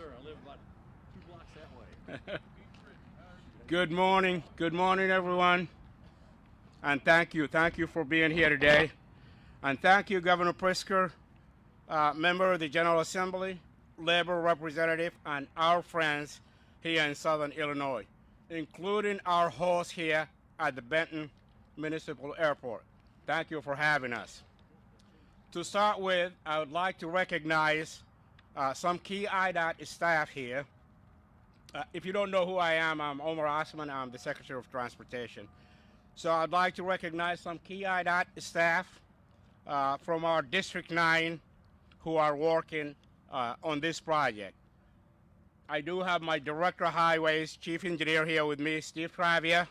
sir. I live about 2 blocks that way. Good morning. Good morning, everyone. And thank you. Thank you for being here today. And thank you, Governor Pritzker, member of the General Assembly, labor representative, and our friends here in Southern Illinois, including our host here at the Benton Municipal Airport. Thank you for having us. To start with, I would like to recognize some key IDOT staff here. If you don't know who I am, I'm Omar Osman. I'm the Secretary of Transportation. So I'd like to recognize some key IDOT staff from our District 9 who are working on this project. I do have my Director of Highways, Chief Engineer here with me, Steve Travia.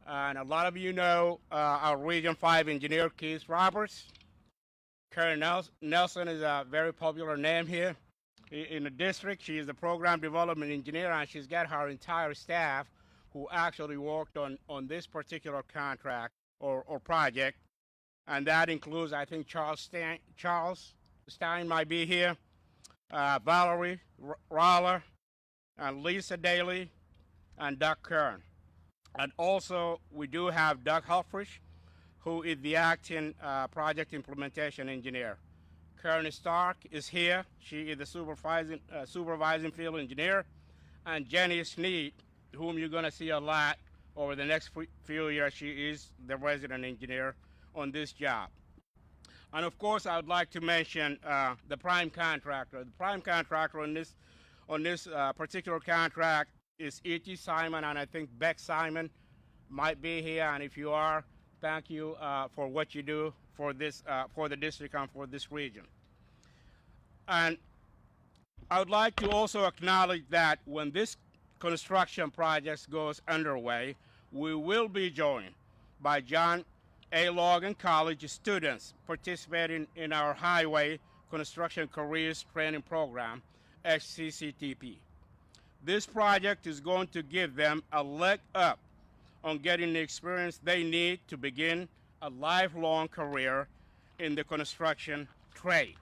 And a lot of you know our Region 5 Engineer, Keith Roberts. Karen Nelson is a very popular name here in the district. She is the Program Development Engineer, and she's got her entire staff who actually worked on this particular contract or project. And that includes, I think, Charles Stein might be here, Valerie Roller, and Lisa Daly, and Doug Kern. And also, we do have Doug Huffrich, who is the acting project implementation engineer. Karen Stark is here. She is the supervising field engineer. And Jenny Sneed, whom you're going to see a lot over the next few years. She is the resident engineer on this job. And of course, I would like to mention the prime contractor. The prime contractor on this particular contract is E.T. Simon, and I think Beck Simon might be here. And if you are, thank you for what you do for this, for the district and for this region. And I would like to also acknowledge that when this construction project goes underway, we will be joined by John A. Logan College students participating in our Highway Construction Careers Training Program, HCCTP. This project is going to give them a leg up on getting the experience they need to begin a lifelong career in the construction trade.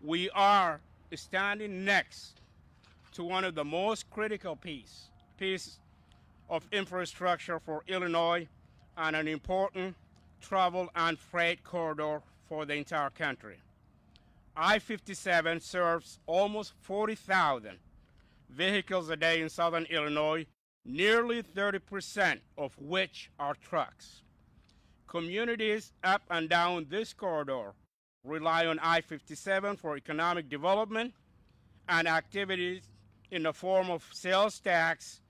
We are standing next to one of the most critical pieces of infrastructure for Illinois and an important travel and freight corridor for the entire country. I-57 serves almost 40,000 vehicles a day in Southern Illinois, nearly 30% of which are trucks. Communities up and down this corridor rely on I-57 for economic development and activities in the form of sales tax,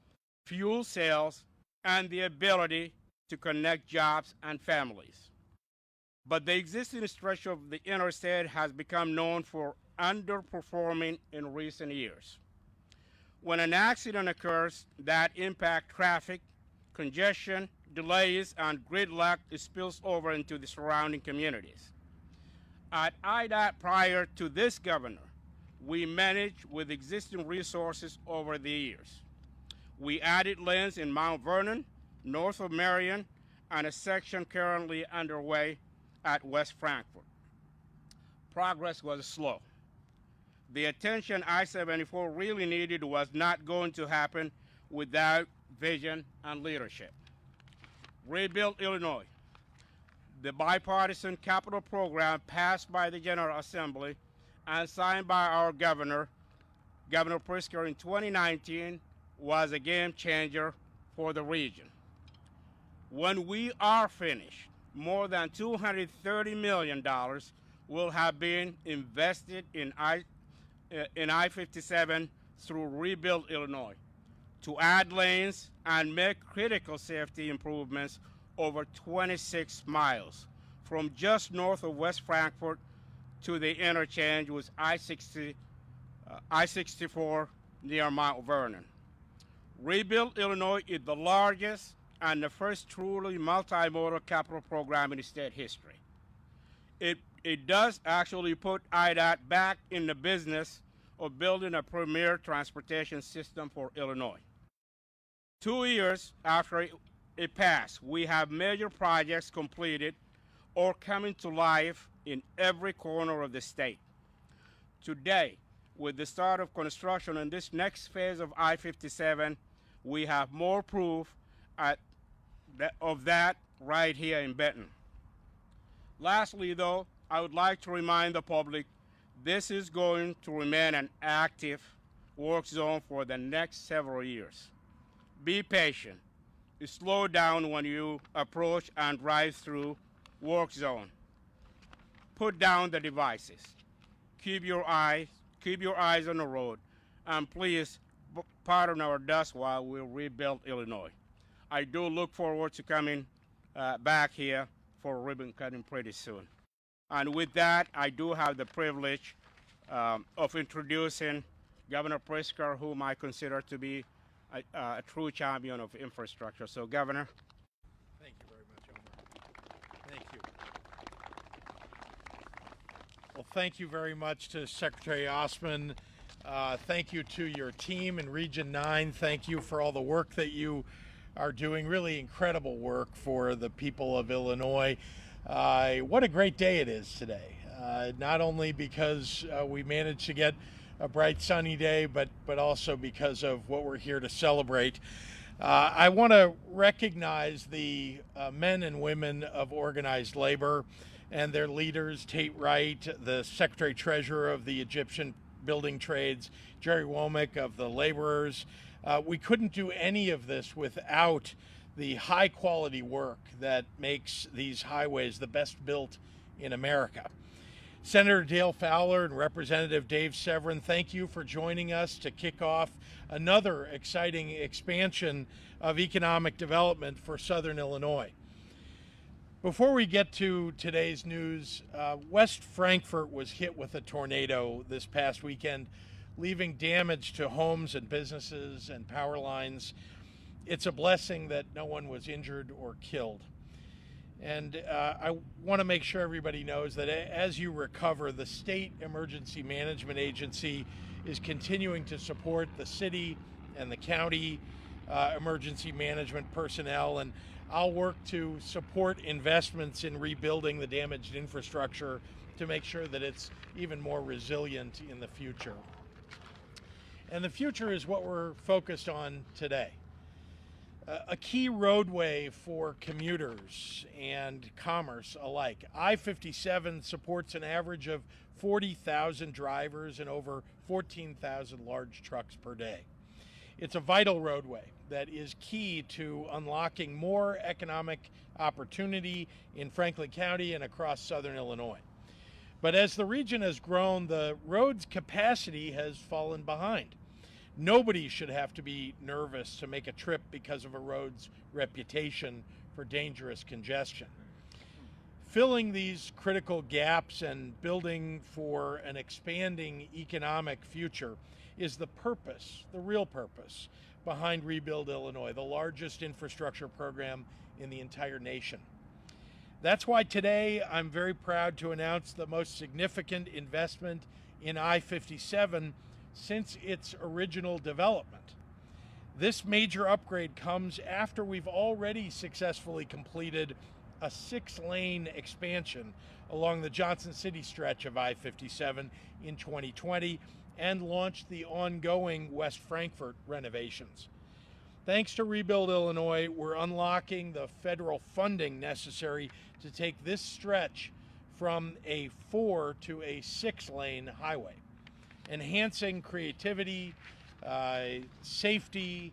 fuel sales, and the ability to connect jobs and families. But the existing stretch of the interstate has become known for underperforming in recent years. When an accident occurs that impacts traffic, congestion, delays, and gridlock, it spills over into the surrounding communities. At IDOT prior to this governor, we managed with existing resources over the years. We added lanes in Mount Vernon, north of Marion, and a section currently underway at West Frankfort. Progress was slow. The attention I-74 really needed was not going to happen without vision and leadership. Rebuild Illinois, the bipartisan capital program passed by the General Assembly and signed by our Governor Pritzker in 2019, was a game changer for the region. When we are finished, more than $230 million will have been invested in I-57 through Rebuild Illinois to add lanes and make critical safety improvements over 26 miles from just north of West Frankfort to the interchange with I-64 near Mount Vernon. Rebuild Illinois is the largest and the first truly multimodal capital program in state history. It does actually put IDOT back in the business of building a premier transportation system for Illinois. 2 years after it passed, we have major projects completed or coming to life in every corner of the state. Today, with the start of construction in this next phase of I-57, we have more proof of that right here in Benton. Lastly, though, I would like to remind the public this is going to remain an active work zone for the next several years. Be patient. Slow down when you approach and drive through work zone. Put down the devices. Keep your eyes on the road, and please pardon our dust while we rebuild Illinois. I do look forward to coming back here for ribbon cutting pretty soon. And with that, I do have the privilege of introducing Governor Pritzker, whom I consider to be a true champion of infrastructure. So, Governor. Thank you very much, Omar. Thank you. Well, thank you very much to Secretary Osman. Thank you to your team in Region 9. Thank you for all the work that you are doing. Really incredible work for the people of Illinois. What a great day it is today. Not only because we managed to get a bright sunny day, but also because of what we're here to celebrate. I want to recognize the men and women of organized labor and their leaders, Tate Wright, the Secretary Treasurer of the Egyptian Building Trades, Jerry Womack of the laborers. We couldn't do any of this without the high quality work that makes these highways the best built in America. Senator Dale Fowler and Representative Dave Severin, thank you for joining us to kick off another exciting expansion of economic development for Southern Illinois. Before we get to today's news, West Frankfort was hit with a tornado this past weekend, leaving damage to homes and businesses and power lines. It's a blessing that no one was injured or killed. And I want to make sure everybody knows that as you recover, the State Emergency Management Agency is continuing to support the city and the county emergency management personnel, and I'll work to support investments in rebuilding the damaged infrastructure to make sure that it's even more resilient in the future. And the future is what we're focused on today. A key roadway for commuters and commerce alike. I-57 supports an average of 40,000 drivers and over 14,000 large trucks per day. It's a vital roadway that is key to unlocking more economic opportunity in Franklin County and across Southern Illinois. But as the region has grown, the road's capacity has fallen behind. Nobody should have to be nervous to make a trip because of a road's reputation for dangerous congestion. Filling these critical gaps and building for an expanding economic future is the purpose, the real purpose, behind Rebuild Illinois, the largest infrastructure program in the entire nation. That's why today I'm very proud to announce the most significant investment in I-57 since its original development. This major upgrade comes after we've already successfully completed a 6-lane expansion along the Johnson City stretch of I-57 in 2020 and launched the ongoing West Frankfort renovations. Thanks to Rebuild Illinois, we're unlocking the federal funding necessary to take this stretch from a 4 to a 6-lane highway, enhancing creativity, safety,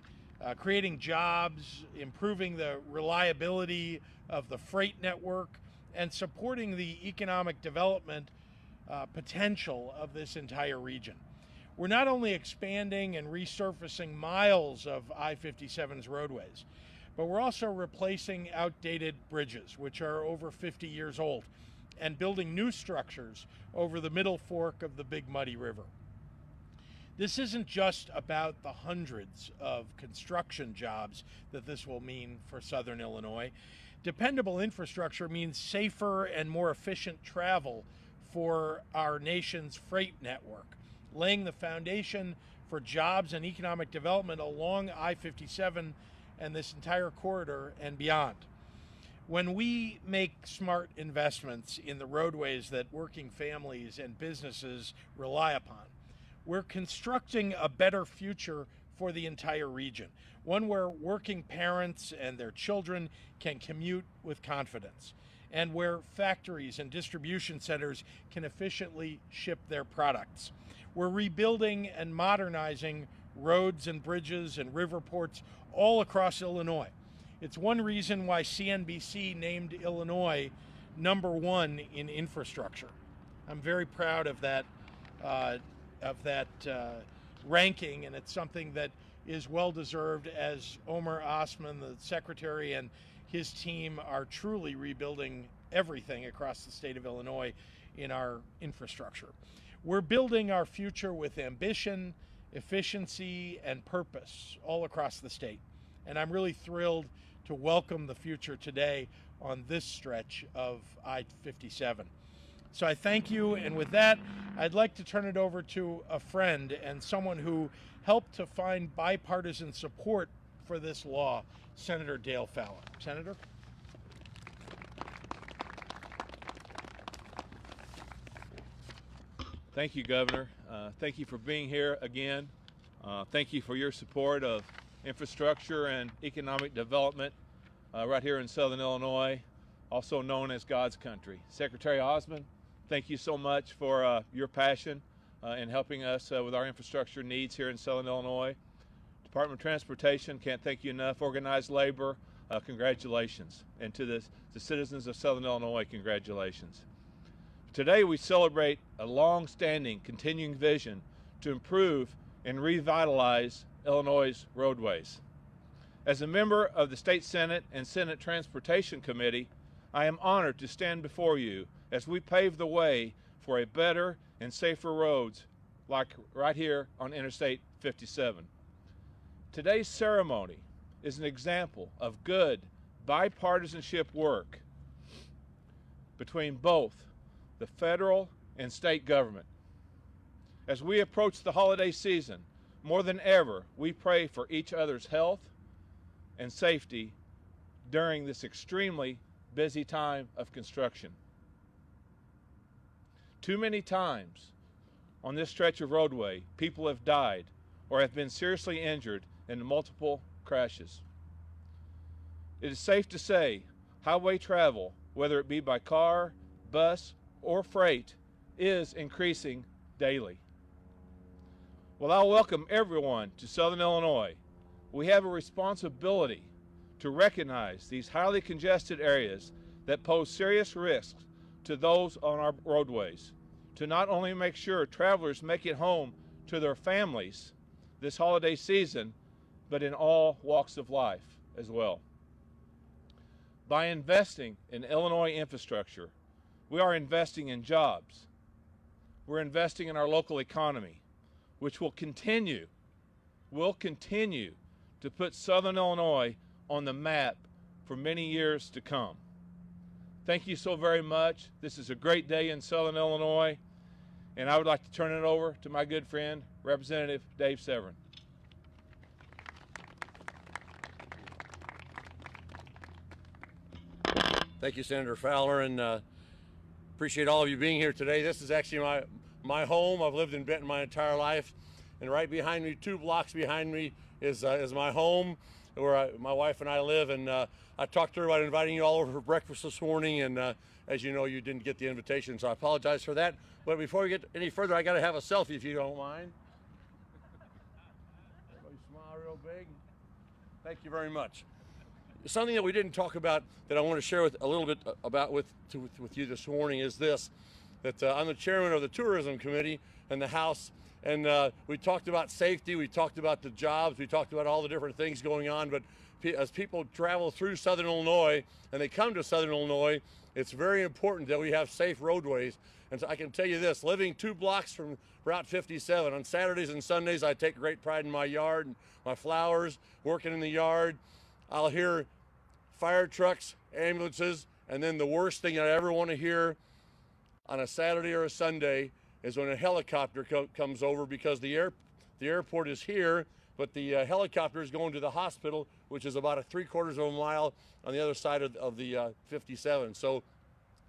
creating jobs, improving the reliability of the freight network, and supporting the economic development potential of this entire region. We're not only expanding and resurfacing miles of I-57's roadways, but we're also replacing outdated bridges, which are over 50 years old, and building new structures over the middle fork of the Big Muddy River. This isn't just about the hundreds of construction jobs that this will mean for Southern Illinois. Dependable infrastructure means safer and more efficient travel for our nation's freight network, laying the foundation for jobs and economic development along I-57 and this entire corridor and beyond. When we make smart investments in the roadways that working families and businesses rely upon, we're constructing a better future for the entire region, one where working parents and their children can commute with confidence, and where factories and distribution centers can efficiently ship their products. We're rebuilding and modernizing roads and bridges and river ports all across Illinois. It's one reason why CNBC named Illinois #1 in infrastructure. I'm very proud of that ranking, and it's something that is well deserved, as Omer Osman, the secretary, and his team are truly rebuilding everything across the state of Illinois in our infrastructure. We're building our future with ambition, efficiency, and purpose all across the state. And I'm really thrilled to welcome the future today on this stretch of I-57. So I thank you, and with that, I'd like to turn it over to a friend and someone who helped to find bipartisan support for this law, Senator Dale Fowler. Senator? Thank you, Governor. Thank you for being here again. Thank you for your support of infrastructure and economic development right here in Southern Illinois, also known as God's country. Secretary Osman, thank you so much for your passion in helping us with our infrastructure needs here in Southern Illinois. Department of Transportation, can't thank you enough. Organized labor, congratulations. And to the citizens of Southern Illinois, congratulations. Today we celebrate a long-standing, continuing vision to improve and revitalize Illinois' roadways. As a member of the State Senate and Senate Transportation Committee, I am honored to stand before you as we pave the way for a better and safer roads like right here on Interstate 57. Today's ceremony is an example of good bipartisanship work between both the federal and state government. As we approach the holiday season, more than ever, we pray for each other's health and safety during this extremely busy time of construction. Too many times on this stretch of roadway, people have died or have been seriously injured in multiple crashes. It is safe to say highway travel, whether it be by car, bus, or freight, is increasing daily. Well, I welcome everyone to Southern Illinois. We have a responsibility to recognize these highly congested areas that pose serious risks to those on our roadways, to not only make sure travelers make it home to their families this holiday season, but in all walks of life as well. By investing in Illinois infrastructure, we are investing in jobs. We're investing in our local economy, which will continue to put Southern Illinois on the map for many years to come. Thank you so very much. This is a great day in Southern Illinois, and I would like to turn it over to my good friend, Representative Dave Severin. Thank you, Senator Fowler, and appreciate all of you being here today. This is actually my home. I've lived in Benton my entire life, and right behind me, 2 blocks behind me, is my home where my wife and I live. And I talked to her about inviting you all over for breakfast this morning, and as you know, you didn't get the invitation, so I apologize for that. But before we get any further, I got to have a selfie if you don't mind. Everybody smile real big. Thank you very much. Something that we didn't talk about that I want to share with a little bit about with you this morning is this, that I'm the chairman of the Tourism Committee in the House, and we talked about safety, we talked about the jobs, we talked about all the different things going on, but as people travel through Southern Illinois and they come to Southern Illinois, it's very important that we have safe roadways. And so I can tell you this, living 2 blocks from Route 57, on Saturdays and Sundays I take great pride in my yard and my flowers, working in the yard. I'll hear fire trucks, ambulances, and then the worst thing I ever want to hear on a Saturday or a Sunday is when a helicopter comes over, because the airport is here, but the helicopter is going to the hospital, which is about 3/4 of a mile on the other side of the 57. So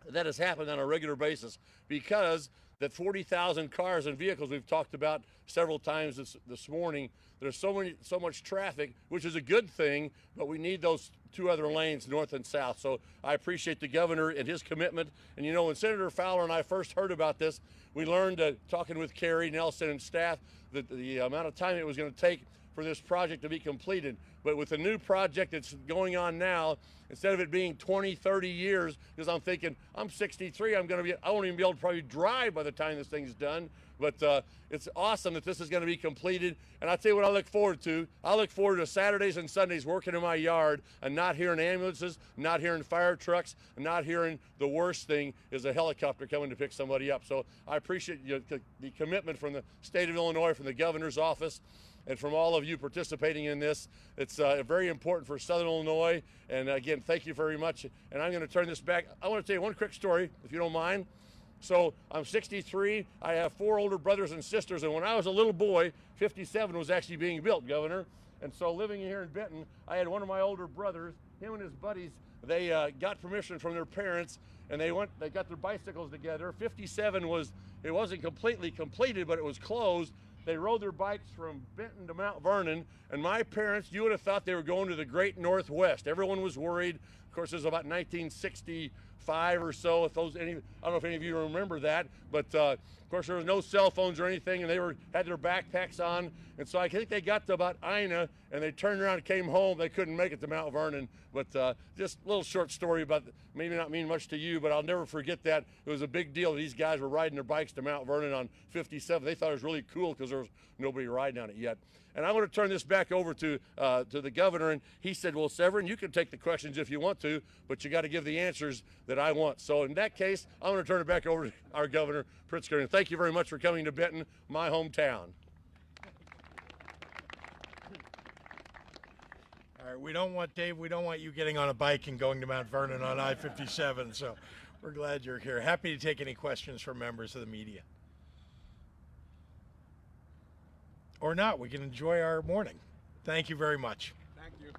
that has happened on a regular basis because that 40,000 cars and vehicles we've talked about several times this morning. There's so much traffic, which is a good thing, but we need those two other lanes, north and south. So I appreciate the governor and his commitment. And you know, when Senator Fowler and I first heard about this, we learned, talking with Kerry Nelson and staff, that the amount of time it was going to take for this project to be completed. But with the new project that's going on now, instead of it being 20, 30 years, because I'm thinking, I'm 63, I won't even be able to probably drive by the time this thing's done. But it's awesome that this is going to be completed. And I'll tell you what I look forward to. I look forward to Saturdays and Sundays working in my yard and not hearing ambulances, not hearing fire trucks, and not hearing the worst thing is a helicopter coming to pick somebody up. So I appreciate the commitment from the state of Illinois, from the governor's office, and from all of you participating in this. It's very important for Southern Illinois. And again, thank you very much. And I'm going to turn this back. I want to tell you one quick story, if you don't mind. So I'm 63. I have 4 older brothers and sisters. And when I was a little boy, 57 was actually being built, Governor. And so living here in Benton, I had one of my older brothers, him and his buddies, they got permission from their parents, and they got their bicycles together. 57 it wasn't completely completed, but it was closed. They rode their bikes from Benton to Mount Vernon, and my parents, you would have thought they were going to the great Northwest. Everyone was worried. Of course, it was about 1965 or so. I don't know if any of you remember that, but of course there was no cell phones or anything, and they had their backpacks on. And so I think they got to about Ina, and they turned around and came home. They couldn't make it to Mount Vernon. But just a little short story about maybe not mean much to you, but I'll never forget that. It was a big deal. These guys were riding their bikes to Mount Vernon on 57. They thought it was really cool because there was nobody riding on it yet. And I want to turn this back over to the governor, and he said, well, Severin, you can take the questions if you want to, but you got to give the answers that I want. So in that case, I'm going to turn it back over to our Governor Pritzker, and thank you very much for coming to Benton, my hometown. All right, we don't want you getting on a bike and going to Mount Vernon on I-57, so we're glad you're here. Happy to take any questions from members of the media. Or not, we can enjoy our morning. Thank you very much. Thank you.